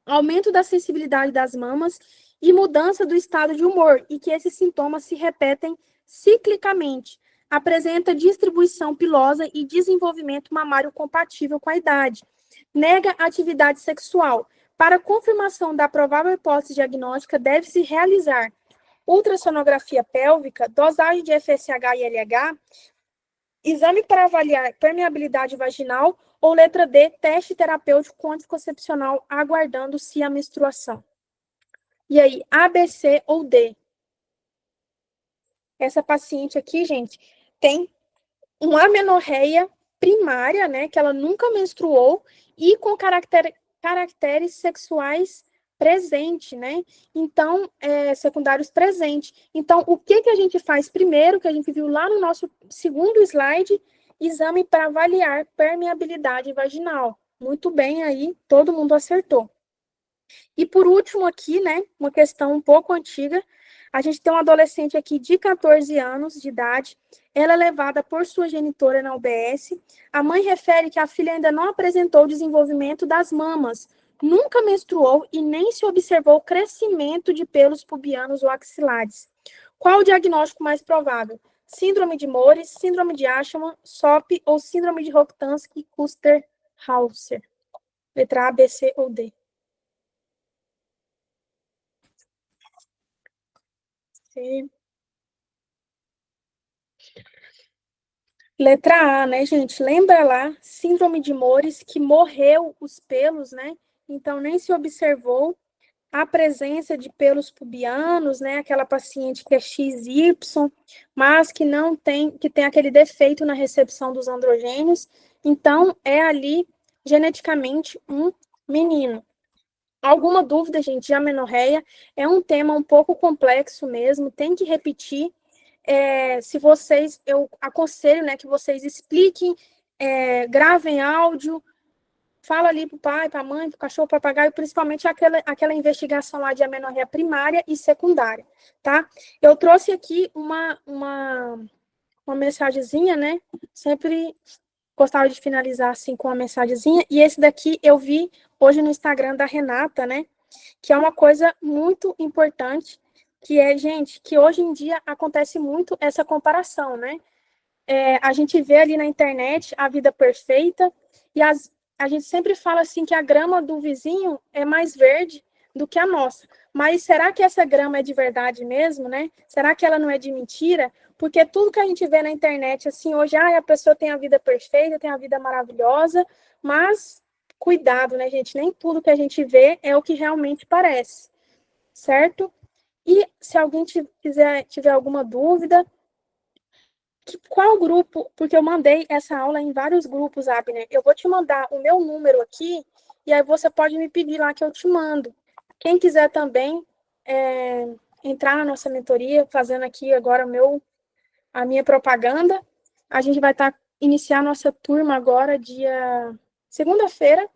aumento da sensibilidade das mamas e mudança do estado de humor, e que esses sintomas se repetem ciclicamente. Apresenta distribuição pilosa e desenvolvimento mamário compatível com a idade. Nega atividade sexual. Para confirmação da provável hipótese diagnóstica, deve-se realizar ultrassonografia pélvica, dosagem de FSH e LH, exame para avaliar permeabilidade vaginal ou letra D, teste terapêutico anticoncepcional aguardando-se a menstruação. E aí, A, B, C ou D? Essa paciente aqui, gente, tem uma amenorreia primária, né, que ela nunca menstruou e com caracteres sexuais presente, né? Então, secundários presentes. Então, o que a gente faz primeiro, que a gente viu lá no nosso segundo slide, exame para avaliar permeabilidade vaginal. Muito bem aí, todo mundo acertou. E por último aqui, né, uma questão um pouco antiga, a gente tem uma adolescente aqui de 14 anos de idade, ela é levada por sua genitora na UBS, a mãe refere que a filha ainda não apresentou desenvolvimento das mamas, nunca menstruou e nem se observou crescimento de pelos pubianos ou axilares. Qual o diagnóstico mais provável? Síndrome de Mores, síndrome de Ashman, SOP ou síndrome de Rokitansky-Kuster-Hauser? Letra A, B, C ou D? C. Letra A, né, gente? Lembra lá, síndrome de Mores, que morreu os pelos, né? Então, nem se observou a presença de pelos pubianos, né? Aquela paciente que é XY, mas que não tem, que tem aquele defeito na recepção dos androgênios. Então, é ali, geneticamente, um menino. Alguma dúvida, gente, de amenorreia? É um tema um pouco complexo mesmo, tem que repetir. Se vocês, eu aconselho, né, que vocês expliquem, gravem áudio, fala ali para o pai, para a mãe, para o cachorro, para o papagaio, principalmente aquela investigação lá de amenorreia primária e secundária, tá? Eu trouxe aqui uma mensagenzinha, né? Sempre gostava de finalizar assim com uma mensagenzinha, e esse daqui eu vi hoje no Instagram da Renata, né? Que é uma coisa muito importante, que é, gente, que hoje em dia acontece muito essa comparação, né? A gente vê ali na internet a vida perfeita e a gente sempre fala assim que a grama do vizinho é mais verde do que a nossa. Mas será que essa grama é de verdade mesmo, né? Será que ela não é de mentira? Porque tudo que a gente vê na internet, assim, hoje, a pessoa tem a vida perfeita, tem a vida maravilhosa, mas cuidado, né, gente? Nem tudo que a gente vê é o que realmente parece, certo? E se alguém tiver alguma dúvida, qual grupo? Porque eu mandei essa aula em vários grupos, Abner. Eu vou te mandar o meu número aqui, e aí você pode me pedir lá que eu te mando. Quem quiser também entrar na nossa mentoria, fazendo aqui agora a minha propaganda, a gente vai iniciar a nossa turma agora, segunda-feira,